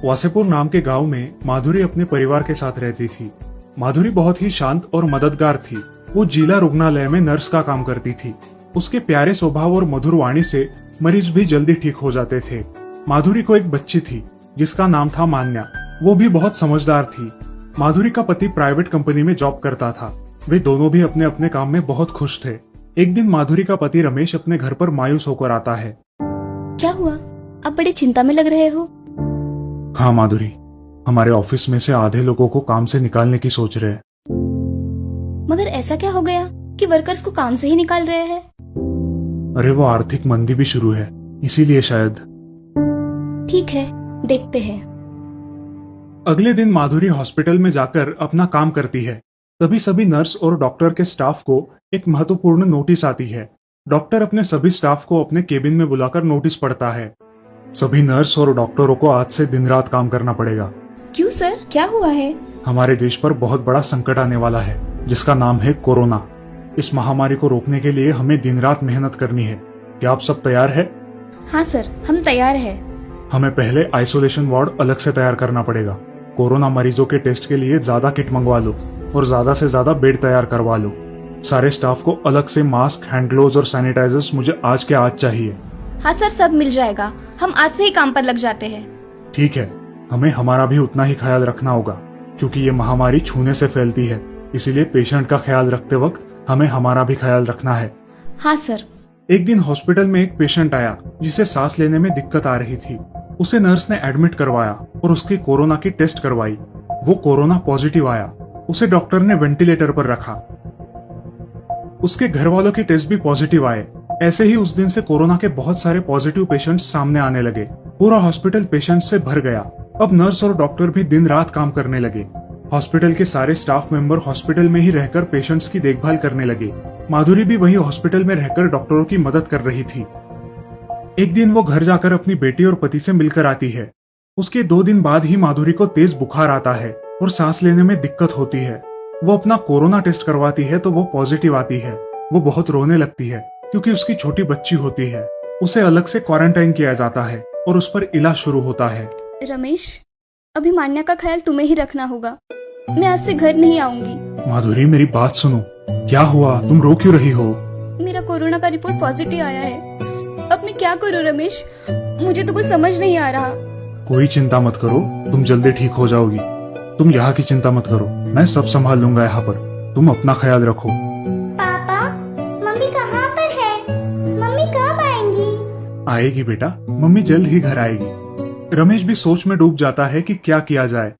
वासेपुर नाम के गांव में माधुरी अपने परिवार के साथ रहती थी। माधुरी बहुत ही शांत और मददगार थी। वो जिला रुग्णालय में नर्स का काम करती थी। उसके प्यारे स्वभाव और मधुर वाणी से मरीज भी जल्दी ठीक हो जाते थे। माधुरी को एक बच्ची थी जिसका नाम था मान्या। वो भी बहुत समझदार थी। माधुरी का पति प्राइवेट कंपनी में जॉब करता था। वे दोनों भी अपने अपने काम में बहुत खुश थे। एक दिन माधुरी का पति रमेश अपने घर पर मायूस होकर आता है। क्या हुआ? आप बड़ी चिंता में लग रहे हो। हाँ माधुरी, हमारे ऑफिस में से आधे लोगों को काम से निकालने की सोच रहे हैं। मगर ऐसा क्या हो गया कि वर्कर्स को काम से ही निकाल रहे हैं? अरे वो आर्थिक मंदी भी शुरू है, इसीलिए शायद। ठीक है, देखते हैं। अगले दिन माधुरी हॉस्पिटल में जाकर अपना काम करती है। तभी सभी नर्स और डॉक्टर के स्टाफ को एक महत्वपूर्ण नोटिस आती है। डॉक्टर अपने सभी स्टाफ को अपने केबिन में बुलाकर नोटिस पढ़ता है। सभी नर्स और डॉक्टरों को आज से दिन रात काम करना पड़ेगा। क्यों सर, क्या हुआ है? हमारे देश पर बहुत बड़ा संकट आने वाला है जिसका नाम है कोरोना। इस महामारी को रोकने के लिए हमें दिन रात मेहनत करनी है। क्या आप सब तैयार है? हाँ सर, हम तैयार है। हमें पहले आइसोलेशन वार्ड अलग से तैयार करना पड़ेगा। कोरोना मरीजों के टेस्ट के लिए ज्यादा किट मंगवा लो और ज्यादा से ज्यादा बेड तैयार करवा लो। सारे स्टाफ को अलग से मास्क, हैंड ग्लोव्स और सैनिटाइजर्स मुझे आज के आज चाहिए। हाँ सर, सब मिल जाएगा। हम आज से ही काम पर लग जाते हैं। ठीक है, हमें हमारा भी उतना ही ख्याल रखना होगा क्योंकि ये महामारी छूने से फैलती है। इसीलिए पेशेंट का ख्याल रखते वक्त हमें हमारा भी ख्याल रखना है। हाँ सर। एक दिन हॉस्पिटल में एक पेशेंट आया जिसे सांस लेने में दिक्कत आ रही थी। उसे नर्स ने एडमिट करवाया और उसकी कोरोना की टेस्ट करवाई। वो कोरोना पॉजिटिव आया। उसे डॉक्टर ने वेंटिलेटर पर रखा। उसके घर वालों के टेस्ट भी पॉजिटिव आए। ऐसे ही उस दिन से कोरोना के बहुत सारे पॉजिटिव पेशेंट्स सामने आने लगे। पूरा हॉस्पिटल पेशेंट्स से भर गया। अब नर्स और डॉक्टर भी दिन रात काम करने लगे। हॉस्पिटल के सारे स्टाफ मेंबर हॉस्पिटल में ही रहकर पेशेंट्स की देखभाल करने लगे। माधुरी भी वही हॉस्पिटल में रहकर डॉक्टरों की मदद कर रही थी। एक दिन वो घर जाकर अपनी बेटी और पति से मिलकर आती है। उसके 2 दिन बाद ही माधुरी को तेज बुखार आता है और सांस लेने में दिक्कत होती है। वो अपना कोरोना टेस्ट करवाती है तो वो पॉजिटिव आती है। वो बहुत रोने लगती है क्योंकि उसकी छोटी बच्ची होती है। उसे अलग से क्वारंटाइन किया जाता है और उस पर इलाज शुरू होता है। रमेश, अभी मान्या का ख्याल तुम्हें ही रखना होगा। मैं आज से घर नहीं आऊंगी। माधुरी, मेरी बात सुनो। क्या हुआ? तुम रो क्यों रही हो? मेरा कोरोना का रिपोर्ट पॉजिटिव आया है। अब मैं क्या करूं रमेश? मुझे तो कुछ समझ नहीं आ रहा। कोई चिंता मत करो, तुम जल्दी ठीक हो जाओगी। तुम यहाँ की चिंता मत करो, मैं सब संभाल लूंगा यहाँ पर। तुम अपना ख्याल रखो। पापा, मम्मी कहाँ पर है? मम्मी कब आएंगी? आएगी बेटा, मम्मी जल्द ही घर आएगी। रमेश भी सोच में डूब जाता है कि क्या किया जाए।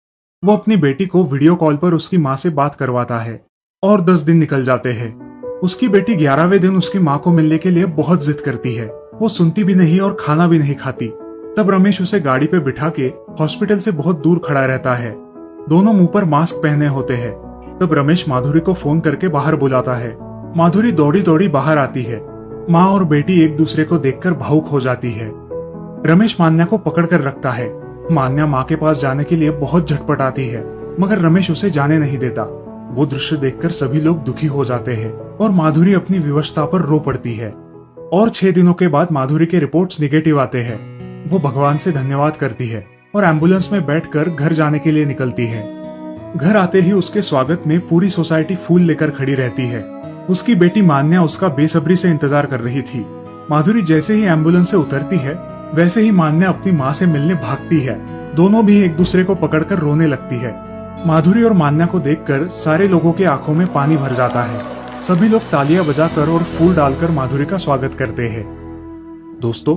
वो अपनी बेटी को वीडियो कॉल पर उसकी माँ से बात करवाता है और 10 दिन निकल जाते हैं। उसकी बेटी 11वें दिन उसकी माँ को मिलने के लिए बहुत जिद करती है। वो सुनती भी नहीं और खाना भी नहीं खाती। तब रमेश उसे गाड़ी पे बिठा के हॉस्पिटल से बहुत दूर खड़ा रहता है। दोनों मुंह पर मास्क पहने होते हैं। तब रमेश माधुरी को फोन करके बाहर बुलाता है। माधुरी दौड़ी दौड़ी बाहर आती है। माँ और बेटी एक दूसरे को देखकर भावुक हो जाती है। रमेश मान्या को पकड़ कर रखता है। मान्या माँ के पास जाने के लिए बहुत झटपटाती है मगर रमेश उसे जाने नहीं देता। वो दृश्य देखकर सभी लोग दुखी हो जाते हैं और माधुरी अपनी विवशता पर रो पड़ती है। और 6 दिनों के बाद माधुरी के रिपोर्ट्स निगेटिव आते हैं। वो भगवान से धन्यवाद करती है और एम्बुलेंस में बैठकर घर जाने के लिए निकलती है। घर आते ही उसके स्वागत में पूरी सोसाइटी फूल लेकर खड़ी रहती है। उसकी बेटी मान्या उसका बेसब्री से इंतजार कर रही थी। माधुरी जैसे ही एम्बुलेंस से उतरती है वैसे ही मान्या अपनी माँ से मिलने भागती है। दोनों भी एक दूसरे को पकड़कर रोने लगती है। माधुरी और मान्या को देखकर सारे लोगों के आंखों में पानी भर जाता है। सभी लोग तालियां बजाकर और फूल डालकर माधुरी का स्वागत करते हैं। दोस्तों,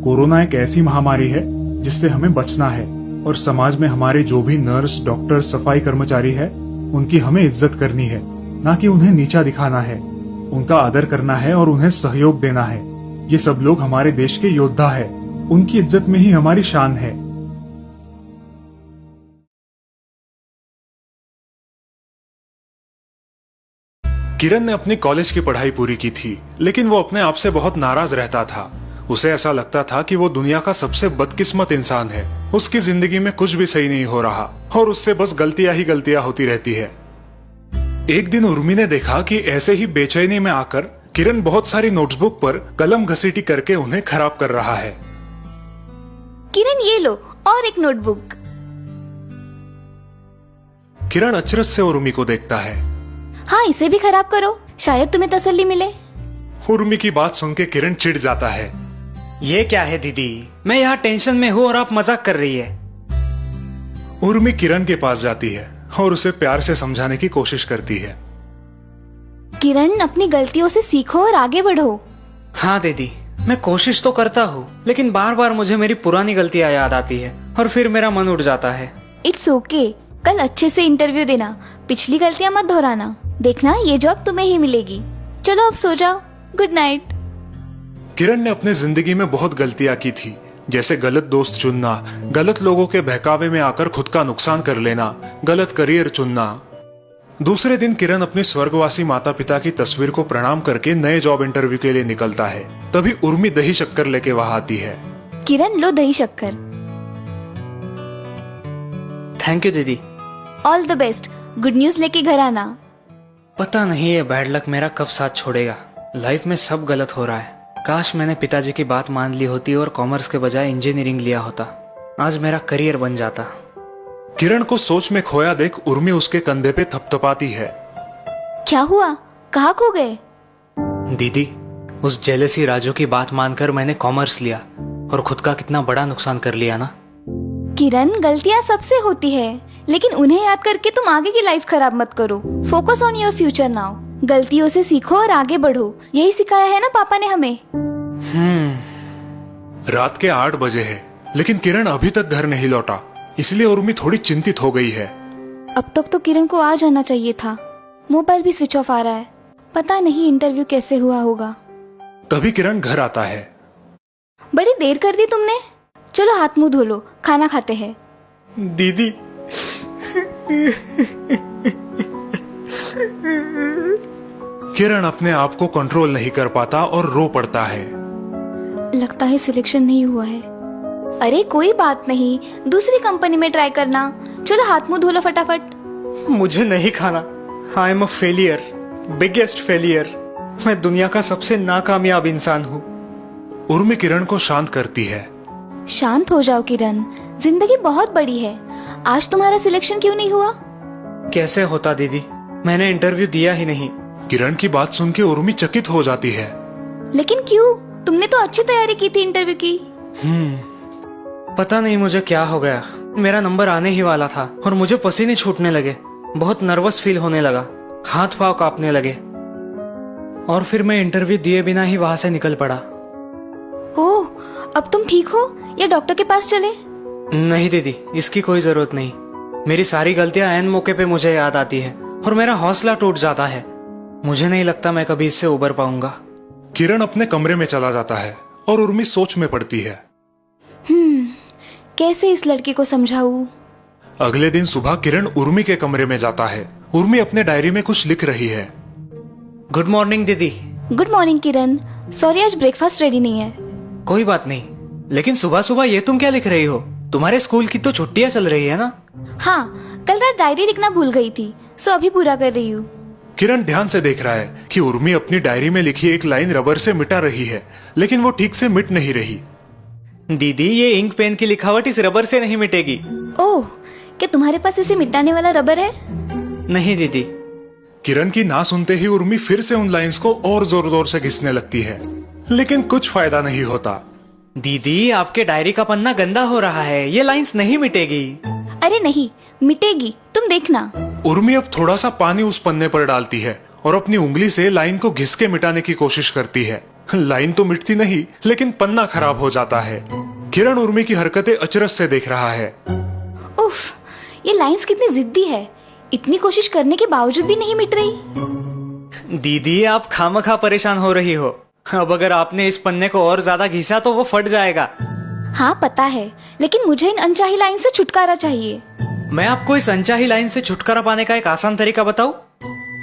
कोरोना एक ऐसी महामारी है जिससे हमें बचना है और समाज में हमारे जो भी नर्स, डॉक्टर, सफाई कर्मचारी है उनकी हमें इज्जत करनी है, ना कि उन्हें नीचा दिखाना है। उनका आदर करना है और उन्हें सहयोग देना है। ये सब लोग हमारे देश के योद्धा है। उनकी इज्जत में ही हमारी शान है। किरण ने अपनी कॉलेज की पढ़ाई पूरी की थी लेकिन वो अपने आप से बहुत नाराज रहता था। उसे ऐसा लगता था कि वो दुनिया का सबसे बदकिस्मत इंसान है। उसकी जिंदगी में कुछ भी सही नहीं हो रहा और उससे बस गलतियां ही गलतियां होती रहती है। एक दिन उर्मी ने देखा कि ऐसे ही बेचैनी में आकर किरण बहुत सारी नोटबुक पर कलम घसीटी करके उन्हें खराब कर रहा है। किरण, ये लो और एक नोटबुक। किरण अचरज से उर्मी को देखता है। हाँ, इसे भी खराब करो, शायद तुम्हें तसल्ली मिले। उर्मी की बात सुन के किरण चिढ़ जाता है। ये क्या है दीदी, मैं यहाँ टेंशन में हूँ और आप मजाक कर रही है। उर्मी किरण के पास जाती है और उसे प्यार से समझाने की कोशिश करती है। किरण, अपनी गलतियों से सीखो और आगे बढ़ो। हाँ दीदी, मैं कोशिश तो करता हूँ, लेकिन बार बार मुझे मेरी पुरानी गलतियाँ याद आती है और फिर मेरा मन उठ जाता है। इट्स ओके, कल अच्छे से इंटरव्यू देना, पिछली गलतियां मत दोहराना। देखना, ये जॉब तुम्हें ही मिलेगी। चलो अब सो जाओ, गुड नाइट। किरण ने अपने जिंदगी में बहुत गलतियां की थी, जैसे गलत दोस्त चुनना, गलत लोगों के बहकावे में आकर खुद का नुकसान कर लेना, गलत करियर चुनना। दूसरे दिन किरण अपनी स्वर्गवासी माता पिता की तस्वीर को प्रणाम करके नए जॉब इंटरव्यू के लिए निकलता है। तभी उर्मी दही शक्कर लेके वहां आती है। किरण, लो दही शक्कर। थैंक यू दीदी। All the best, good news लेके घर आना। पता नहीं ये बैड लक मेरा कब साथ छोड़ेगा। लाइफ में सब गलत हो रहा है। काश मैंने पिताजी की बात मान ली होती और कॉमर्स के बजाय इंजीनियरिंग लिया होता, आज मेरा करियर बन जाता। किरण को सोच में खोया देख उर्मी उसके कंधे पे थपथपाती है। क्या हुआ, कहाँ खो गए? दीदी, उस जेलसी राजू की बात मानकर मैंने कॉमर्स लिया और खुद का कितना बड़ा नुकसान कर लिया ना। किरण, गलतियां सबसे होती है, लेकिन उन्हें याद करके तुम आगे की लाइफ खराब मत करो। Focus on your future now. गलतियों से सीखो और आगे बढ़ो, यही सिखाया है ना पापा ने हमें। रात के 8 बजे है, लेकिन किरण अभी तक घर नहीं लौटा, इसलिए उर्मी थोड़ी चिंतित हो गई है। अब तक तो किरण को आ जाना चाहिए था। मोबाइल भी स्विच ऑफ आ रहा है, पता नहीं इंटरव्यू कैसे हुआ होगा। तभी किरण घर आता है। बड़ी देर कर दी तुमने, चलो हाथ मुंह धो लो, खाना खाते हैं। दीदी, किरण अपने आप को कंट्रोल नहीं कर पाता और रो पड़ता है। लगता है सिलेक्शन नहीं हुआ है। अरे कोई बात नहीं, दूसरी कंपनी में ट्राई करना। चलो हाथ मुंह धो लो फटाफट। मुझे नहीं खाना। I am a failure, biggest failure. मैं दुनिया का सबसे नाकामयाब इंसान हूँ। उर्मी किरण को शांत करती है। शांत हो जाओ किरण, जिंदगी बहुत बड़ी है। आज तुम्हारा सिलेक्शन क्यों नहीं हुआ? कैसे होता दीदी, मैंने इंटरव्यू दिया ही नहीं। किरण की बात सुन के उर्मी चकित हो जाती है। लेकिन क्यों? तुमने तो अच्छी तैयारी की थी इंटरव्यू की। पता नहीं मुझे क्या हो गया। मेरा नंबर आने ही वाला था और मुझे पसीने छूटने लगे। बहुत नर्वस फील होने लगा, हाथ पांव कांपने लगे और फिर मैं इंटरव्यू दिए बिना ही वहां से निकल पड़ा। ओह, अब तुम ठीक हो या डॉक्टर के पास चले? नहीं दीदी, इसकी कोई जरूरत नहीं। मेरी सारी गलतियां ऐन मौके पे मुझे याद आती है और मेरा हौसला टूट जाता है। मुझे नहीं लगता मैं कभी इससे उबर पाऊंगा। किरण अपने कमरे में चला जाता है और उर्मी सोच में पड़ती है। कैसे इस लड़की को समझाऊं? अगले दिन सुबह किरण उर्मी के कमरे में जाता है। उर्मी अपने डायरी में कुछ लिख रही है। गुड मॉर्निंग दीदी। गुड मॉर्निंग किरण, सॉरी आज ब्रेकफास्ट रेडी नहीं है। कोई बात नहीं, लेकिन सुबह सुबह ये तुम क्या लिख रही हो? तुम्हारे स्कूल की तो छुट्टियां चल रही है ना? हाँ, कल रात डायरी लिखना भूल गई थी, सो अभी पूरा कर रही हूँ। किरण ध्यान से देख रहा है कि उर्मी अपनी डायरी में लिखी एक लाइन रबर से मिटा रही है, लेकिन वो ठीक से मिट नहीं रही। दीदी, ये इंक पेन की लिखावट इस रबर से नहीं मिटेगी। ओह, क्या तुम्हारे पास इसे मिटाने वाला रबर है? नहीं दीदी। किरण की ना सुनते ही उर्मी फिर से उन लाइंस को और जोर जोर से घिसने लगती है, लेकिन कुछ फायदा नहीं होता। दीदी, आपके डायरी का पन्ना गंदा हो रहा है, ये लाइंस नहीं मिटेगी। अरे नहीं, मिटेगी, तुम देखना। उर्मी अब थोड़ा सा पानी उस पन्ने पर डालती है और अपनी उंगली से लाइन को घिस के मिटाने की कोशिश करती है। लाइन तो मिटती नहीं, लेकिन पन्ना खराब हो जाता है। किरण उर्मी की हरकतें अचरज से देख रहा है। उफ, ये लाइंस कितनी जिद्दी है, इतनी कोशिश करने के बावजूद भी नहीं मिट रही। दीदी, आप खामखा परेशान हो रही हो। अब अगर आपने इस पन्ने को और ज्यादा घिसा तो वो फट जाएगा। हाँ पता है, लेकिन मुझे इन अनचाही लाइन से छुटकारा चाहिए। मैं आपको इस अनचाही लाइन से छुटकारा पाने का एक आसान तरीका बताऊं?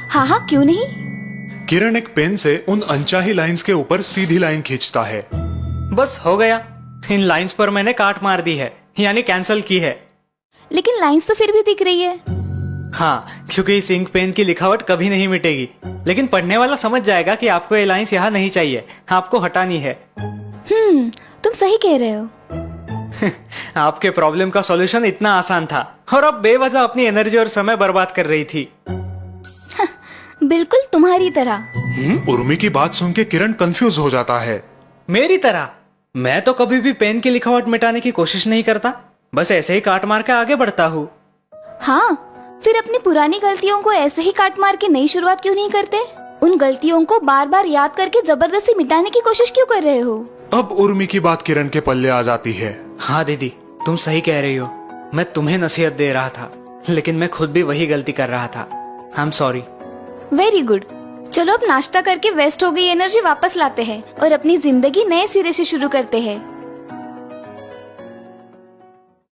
हाँ हाँ, क्यों नहीं। किरण एक पेन से उन अनचाही लाइंस के ऊपर सीधी लाइन खींचता है। बस हो गया। इन लाइंस पर मैंने काट मार दी है, यानी कैंसिल की है। लेकिन लाइंस तो फिर भी दिख रही है। हाँ, क्योंकि इस इंक पेन की लिखावट कभी नहीं मिटेगी, लेकिन पढ़ने वाला समझ जाएगा कि आपको ये लाइंस यहाँ नहीं चाहिए, आपको हटानी है। तुम सही कह रहे हो। आपके प्रॉब्लम का सॉल्यूशन इतना आसान था और आप बेवजह अपनी एनर्जी और समय बर्बाद कर रही थी। बिल्कुल तुम्हारी तरह। उर्मी की बात सुन के किरण कंफ्यूज हो जाता है। मेरी तरह? मैं तो कभी भी पेन की लिखावट मिटाने की कोशिश नहीं करता, बस ऐसे ही काट मार के आगे बढ़ता हूँ। हाँ, फिर अपनी पुरानी गलतियों को ऐसे ही काट मार के नई शुरुआत क्यों नहीं करते? उन गलतियों को बार बार याद करके जबरदस्ती मिटाने की कोशिश क्यों कर रहे हो? अब उर्मी की बात किरण के पल्ले आ जाती है। हाँ दीदी, तुम सही कह रही हो। मैं तुम्हें नसीहत दे रहा था, लेकिन मैं खुद भी वही गलती कर रहा था। I am sorry. Very good. चलो अब नाश्ता करके वेस्ट हो गई एनर्जी वापस लाते हैं और अपनी जिंदगी नए सिरे से शुरू करते हैं।